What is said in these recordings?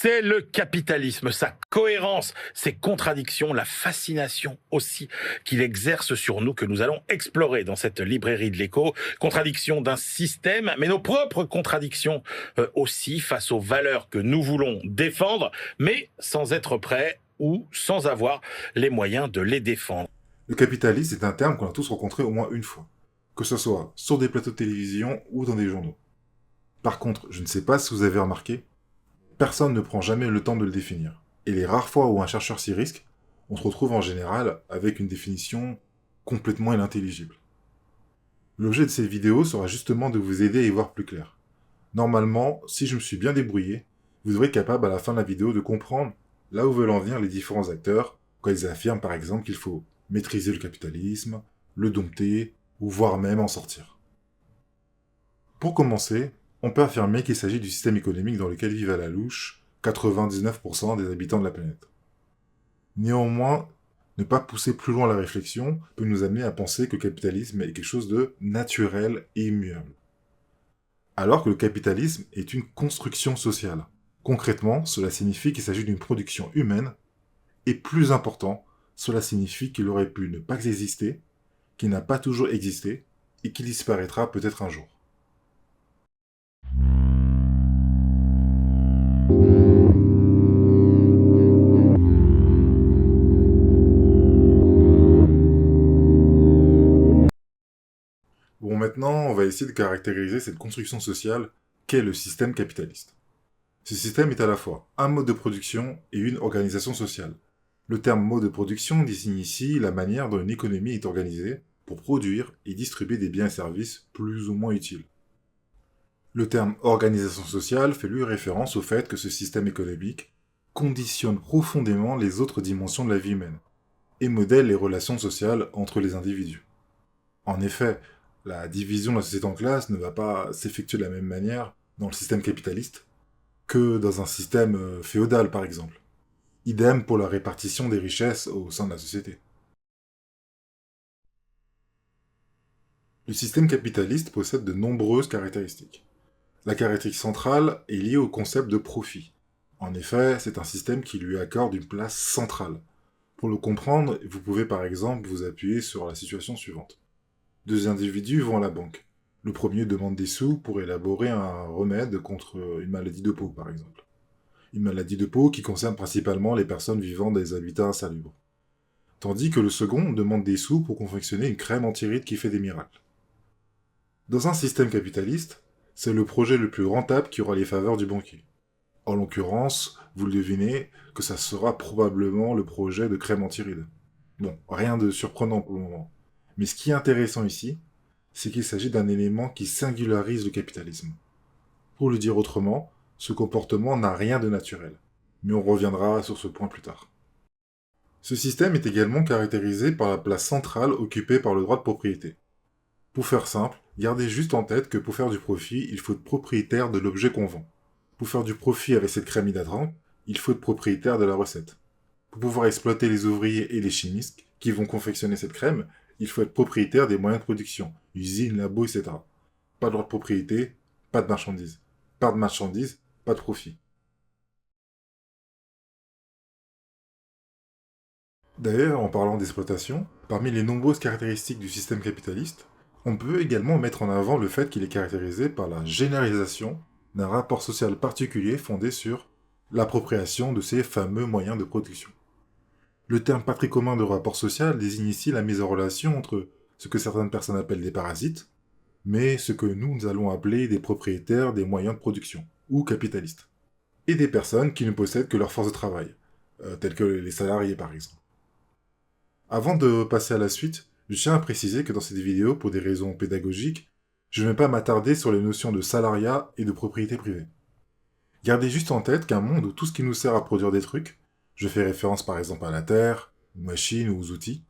C'est le capitalisme, sa cohérence, ses contradictions, la fascination aussi qu'il exerce sur nous que nous allons explorer dans cette librairie de l'écho. Contradictions d'un système, mais nos propres contradictions aussi face aux valeurs que nous voulons défendre, mais sans être prêts ou sans avoir les moyens de les défendre. Le capitalisme est un terme qu'on a tous rencontré au moins une fois, que ce soit sur des plateaux de télévision ou dans des journaux. Par contre, je ne sais pas si vous avez remarqué, personne ne prend jamais le temps de le définir. Et les rares fois où un chercheur s'y risque, on se retrouve en général avec une définition complètement inintelligible. L'objet de cette vidéo sera justement de vous aider à y voir plus clair. Normalement, si je me suis bien débrouillé, vous devrez être capable à la fin de la vidéo de comprendre là où veulent en venir les différents acteurs quand ils affirment par exemple qu'il faut maîtriser le capitalisme, le dompter, ou voire même en sortir. Pour commencer, on peut affirmer qu'il s'agit du système économique dans lequel vivent à la louche 99% des habitants de la planète. Néanmoins, ne pas pousser plus loin la réflexion peut nous amener à penser que le capitalisme est quelque chose de naturel et immuable. Alors que le capitalisme est une construction sociale. Concrètement, cela signifie qu'il s'agit d'une production humaine, et plus important, cela signifie qu'il aurait pu ne pas exister, qu'il n'a pas toujours existé, et qu'il disparaîtra peut-être un jour. Bon, maintenant, on va essayer de caractériser cette construction sociale qu'est le système capitaliste. Ce système est à la fois un mode de production et une organisation sociale. Le terme mode de production désigne ici la manière dont une économie est organisée pour produire et distribuer des biens et services plus ou moins utiles. Le terme organisation sociale fait lui référence au fait que ce système économique conditionne profondément les autres dimensions de la vie humaine et modèle les relations sociales entre les individus. En effet, la division de la société en classes ne va pas s'effectuer de la même manière dans le système capitaliste que dans un système féodal par exemple. Idem pour la répartition des richesses au sein de la société. Le système capitaliste possède de nombreuses caractéristiques. La caractéristique centrale est liée au concept de profit. En effet, c'est un système qui lui accorde une place centrale. Pour le comprendre, vous pouvez par exemple vous appuyer sur la situation suivante. Deux individus vont à la banque. Le premier demande des sous pour élaborer un remède contre une maladie de peau, par exemple. Une maladie de peau qui concerne principalement les personnes vivant dans des habitats insalubres. Tandis que le second demande des sous pour confectionner une crème anti-rides qui fait des miracles. Dans un système capitaliste, c'est le projet le plus rentable qui aura les faveurs du banquier. En l'occurrence, vous le devinez, que ça sera probablement le projet de crème anti-rides. Bon, rien de surprenant pour le moment. Mais ce qui est intéressant ici, c'est qu'il s'agit d'un élément qui singularise le capitalisme. Pour le dire autrement, ce comportement n'a rien de naturel. Mais on reviendra sur ce point plus tard. Ce système est également caractérisé par la place centrale occupée par le droit de propriété. Pour faire simple, gardez juste en tête que pour faire du profit, il faut être propriétaire de l'objet qu'on vend. Pour faire du profit avec cette crème hydrantante, il faut être propriétaire de la recette. Pour pouvoir exploiter les ouvriers et les chimistes qui vont confectionner cette crème, il faut être propriétaire des moyens de production, usines, labos, etc. Pas de droit de propriété, pas de marchandises. Pas de marchandises, pas de profit. D'ailleurs, en parlant d'exploitation, parmi les nombreuses caractéristiques du système capitaliste, on peut également mettre en avant le fait qu'il est caractérisé par la généralisation d'un rapport social particulier fondé sur l'appropriation de ces fameux moyens de production. Le terme pas très commun de rapport social désigne ici la mise en relation entre ce que certaines personnes appellent des parasites, mais ce que nous allons appeler des propriétaires des moyens de production, ou capitalistes, et des personnes qui ne possèdent que leur force de travail, telles que les salariés par exemple. Avant de passer à la suite, je tiens à préciser que dans cette vidéo, pour des raisons pédagogiques, je ne vais pas m'attarder sur les notions de salariat et de propriété privée. Gardez juste en tête qu'un monde où tout ce qui nous sert à produire des trucs, je fais référence par exemple à la terre, aux machines ou aux outils,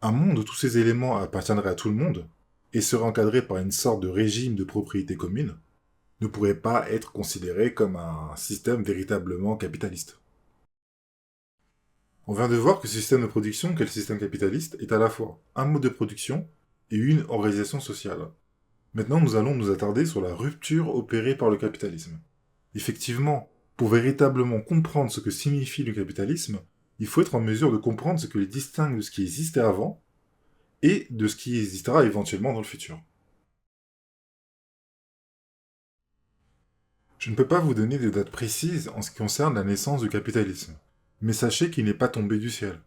un monde où tous ces éléments appartiendraient à tout le monde, et seraient encadrés par une sorte de régime de propriété commune, ne pourrait pas être considéré comme un système véritablement capitaliste. On vient de voir que ce système de production, qu'est le système capitaliste, est à la fois un mode de production et une organisation sociale. Maintenant, nous allons nous attarder sur la rupture opérée par le capitalisme. Effectivement, Pour véritablement comprendre ce que signifie le capitalisme, il faut être en mesure de comprendre ce que les distingue de ce qui existait avant et de ce qui existera éventuellement dans le futur. Je ne peux pas vous donner de date précise en ce qui concerne la naissance du capitalisme, mais sachez qu'il n'est pas tombé du ciel.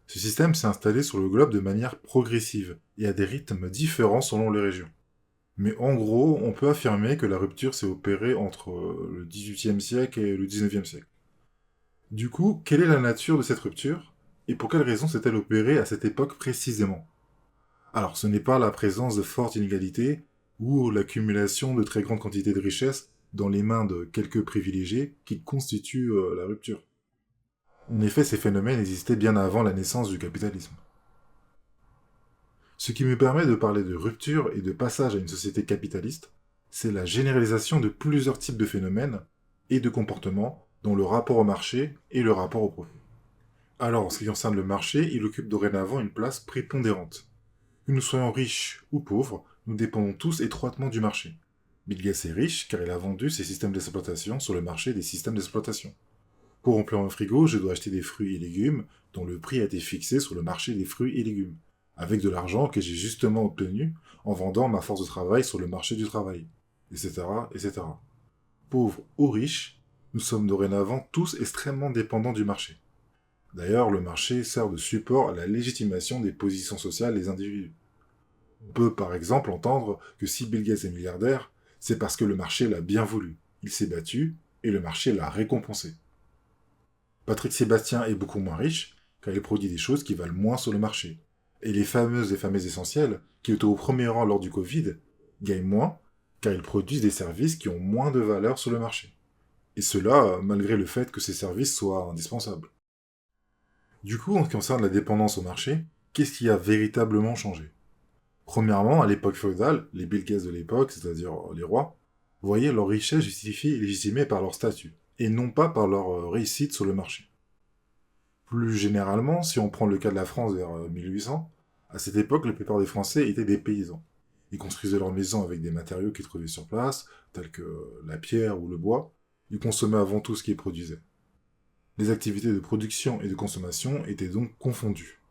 Ce système s'est installé sur le globe de manière progressive et à des rythmes différents selon les régions. Mais en gros, on peut affirmer que la rupture s'est opérée entre le XVIIIe siècle et le XIXe siècle. Du coup, quelle est la nature de cette rupture et pour quelles raisons s'est-elle opérée à cette époque précisément? Alors, ce n'est pas la présence de fortes inégalités ou l'accumulation de très grandes quantités de richesses dans les mains de quelques privilégiés qui constituent la rupture. En effet, ces phénomènes existaient bien avant la naissance du capitalisme. Ce qui me permet de parler de rupture et de passage à une société capitaliste, c'est la généralisation de plusieurs types de phénomènes et de comportements, dont le rapport au marché et le rapport au profit. Alors, en ce qui concerne le marché, il occupe dorénavant une place prépondérante. Que nous soyons riches ou pauvres, nous dépendons tous étroitement du marché. Bill Gates est riche car il a vendu ses systèmes d'exploitation sur le marché des systèmes d'exploitation. Pour remplir un frigo, je dois acheter des fruits et légumes dont le prix a été fixé sur le marché des fruits et légumes, avec de l'argent que j'ai justement obtenu en vendant ma force de travail sur le marché du travail, etc., etc. Pauvres ou riches, nous sommes dorénavant tous extrêmement dépendants du marché. D'ailleurs, le marché sert de support à la légitimation des positions sociales des individus. On peut par exemple entendre que si Bill Gates est milliardaire, c'est parce que le marché l'a bien voulu. Il s'est battu et le marché l'a récompensé. Patrick Sébastien est beaucoup moins riche car il produit des choses qui valent moins sur le marché. Et les fameuses et fameuses essentielles, qui étaient au premier rang lors du Covid, gagnent moins car ils produisent des services qui ont moins de valeur sur le marché. Et cela malgré le fait que ces services soient indispensables. Du coup, en ce qui concerne la dépendance au marché, qu'est-ce qui a véritablement changé? Premièrement, à l'époque féodale, les Bill Gates de l'époque, c'est-à-dire les rois, voyaient leur richesse justifiée et légitimée par leur statut, et non pas par leur réussite sur le marché. Plus généralement, si on prend le cas de la France vers 1800, à cette époque, la plupart des Français étaient des paysans. Ils construisaient leurs maisons avec des matériaux qu'ils trouvaient sur place, tels que la pierre ou le bois. Ils consommaient avant tout ce qu'ils produisaient. Les activités de production et de consommation étaient donc confondues.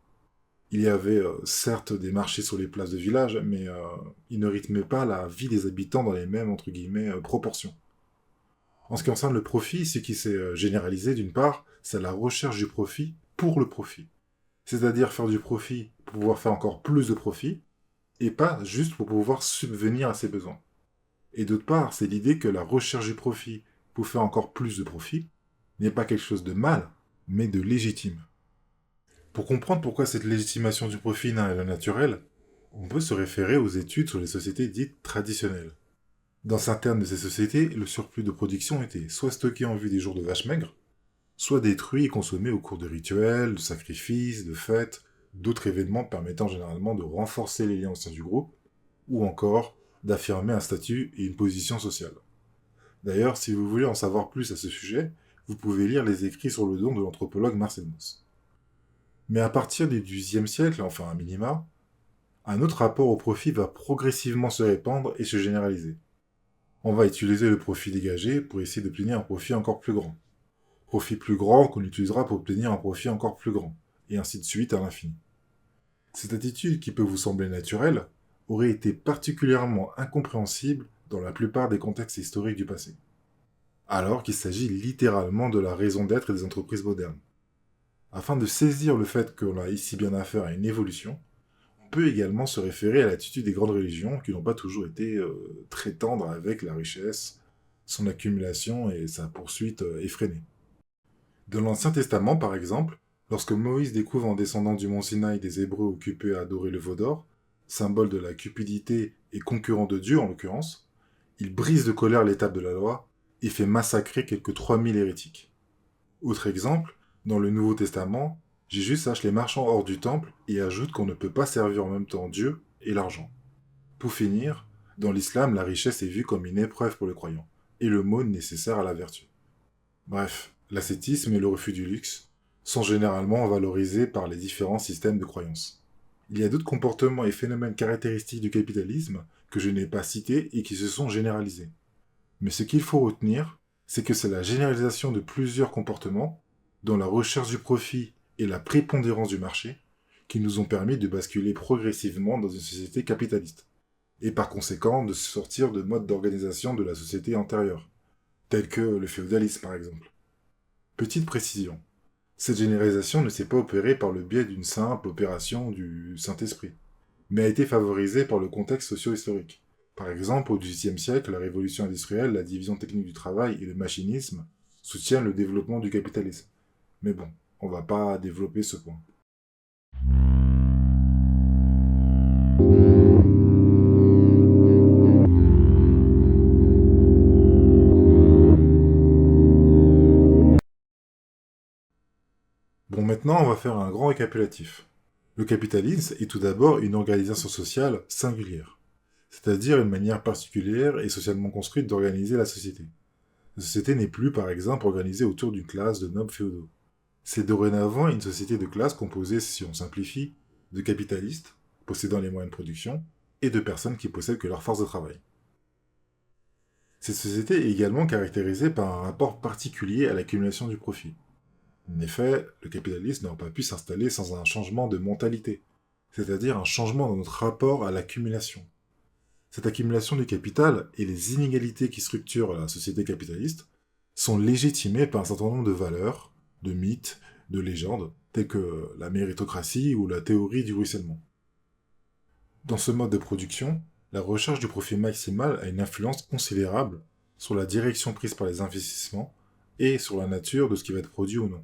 Il y avait certes des marchés sur les places de village, mais ils ne rythmaient pas la vie des habitants dans les mêmes, entre guillemets, proportions. En ce qui concerne le profit, ce qui s'est généralisé d'une part, c'est la recherche du profit pour le profit. C'est-à-dire faire du profit pour pouvoir faire encore plus de profit, et pas juste pour pouvoir subvenir à ses besoins. Et d'autre part, c'est l'idée que la recherche du profit pour faire encore plus de profit n'est pas quelque chose de mal, mais de légitime. Pour comprendre pourquoi cette légitimation du profit n'est naturelle, on peut se référer aux études sur les sociétés dites traditionnelles. Dans certaines de ces sociétés, le surplus de production était soit stocké en vue des jours de vaches maigres, soit détruit et consommé au cours de rituels, de sacrifices, de fêtes, d'autres événements permettant généralement de renforcer les liens au sein du groupe, ou encore d'affirmer un statut et une position sociale. D'ailleurs, si vous voulez en savoir plus à ce sujet, vous pouvez lire les écrits sur le don de l'anthropologue Marcel Mauss. Mais à partir du XVIIIe siècle, enfin à minima, un autre rapport au profit va progressivement se répandre et se généraliser. On va utiliser le profit dégagé pour essayer d'obtenir un profit encore plus grand. Profit plus grand qu'on utilisera pour obtenir un profit encore plus grand, et ainsi de suite à l'infini. Cette attitude qui peut vous sembler naturelle aurait été particulièrement incompréhensible dans la plupart des contextes historiques du passé. Alors qu'il s'agit littéralement de la raison d'être des entreprises modernes. Afin de saisir le fait qu'on a ici bien affaire à une évolution, on peut également se référer à l'attitude des grandes religions qui n'ont pas toujours été très tendres avec la richesse, son accumulation et sa poursuite effrénée. Dans l'Ancien Testament, par exemple, lorsque Moïse découvre en descendant du mont Sinaï des Hébreux occupés à adorer le veau d'or, symbole de la cupidité et concurrent de Dieu en l'occurrence, il brise de colère l'étape de la loi et fait massacrer quelques 3000 hérétiques. Autre exemple, dans le Nouveau Testament, Jésus sache les marchands hors du temple et ajoute qu'on ne peut pas servir en même temps Dieu et l'argent. Pour finir, dans l'islam, la richesse est vue comme une épreuve pour le croyant, et le mot nécessaire à la vertu. Bref, l'ascétisme et le refus du luxe sont généralement valorisés par les différents systèmes de croyances. Il y a d'autres comportements et phénomènes caractéristiques du capitalisme que je n'ai pas cités et qui se sont généralisés. Mais ce qu'il faut retenir, c'est que c'est la généralisation de plusieurs comportements, dont la recherche du profit et la prépondérance du marché, qui nous ont permis de basculer progressivement dans une société capitaliste, et par conséquent de sortir de modes d'organisation de la société antérieure, tels que le féodalisme par exemple. Petite précision, cette généralisation ne s'est pas opérée par le biais d'une simple opération du Saint-Esprit, mais a été favorisée par le contexte socio-historique. Par exemple, au XVIIIe siècle, la révolution industrielle, la division technique du travail et le machinisme soutiennent le développement du capitalisme. Mais bon, on va pas développer ce point. Bon, maintenant, on va faire un grand récapitulatif. Le capitalisme est tout d'abord une organisation sociale singulière, c'est-à-dire une manière particulière et socialement construite d'organiser la société. La société n'est plus, par exemple, organisée autour d'une classe de nobles féodaux. C'est dorénavant une société de classe composée, si on simplifie, de capitalistes, possédant les moyens de production, et de personnes qui possèdent que leur force de travail. Cette société est également caractérisée par un rapport particulier à l'accumulation du profit. En effet, le capitalisme n'a pas pu s'installer sans un changement de mentalité, c'est-à-dire un changement dans notre rapport à l'accumulation. Cette accumulation du capital et les inégalités qui structurent la société capitaliste sont légitimées par un certain nombre de valeurs, de mythes, de légendes, telles que la méritocratie ou la théorie du ruissellement. Dans ce mode de production, la recherche du profit maximal a une influence considérable sur la direction prise par les investissements et sur la nature de ce qui va être produit ou non.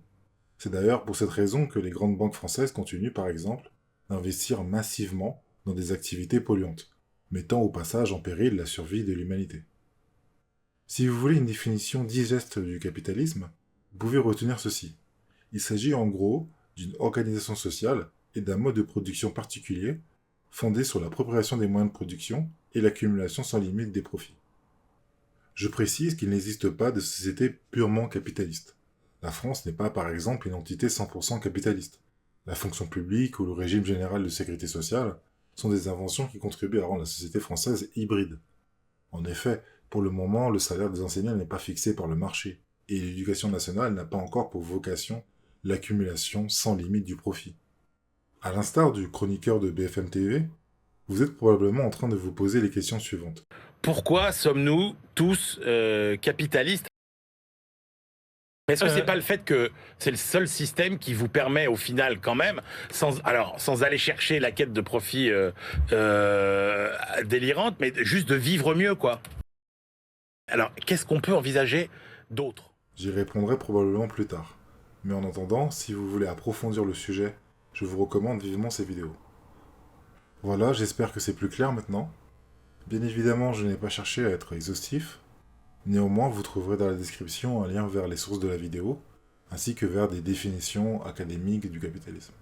C'est d'ailleurs pour cette raison que les grandes banques françaises continuent, par exemple, d'investir massivement dans des activités polluantes, mettant au passage en péril la survie de l'humanité. Si vous voulez une définition digeste du capitalisme, vous pouvez retenir ceci. Il s'agit en gros d'une organisation sociale et d'un mode de production particulier fondé sur l'appropriation des moyens de production et l'accumulation sans limite des profits. Je précise qu'il n'existe pas de société purement capitaliste. La France n'est pas par exemple une entité 100% capitaliste. La fonction publique ou le régime général de sécurité sociale sont des inventions qui contribuent à rendre la société française hybride. En effet, pour le moment, le salaire des enseignants n'est pas fixé par le marché, et l'éducation nationale n'a pas encore pour vocation l'accumulation sans limite du profit. À l'instar du chroniqueur de BFM TV, vous êtes probablement en train de vous poser les questions suivantes. Pourquoi sommes-nous tous capitalistes? Est-ce que c'est pas le fait que c'est le seul système qui vous permet au final quand même, sans aller chercher la quête de profit délirante, mais juste de vivre mieux, quoi? Alors, qu'est-ce qu'on peut envisager d'autre? J'y répondrai probablement plus tard. Mais en attendant, si vous voulez approfondir le sujet, je vous recommande vivement ces vidéos. Voilà, j'espère que c'est plus clair maintenant. Bien évidemment, je n'ai pas cherché à être exhaustif. Néanmoins, vous trouverez dans la description un lien vers les sources de la vidéo, ainsi que vers des définitions académiques du capitalisme.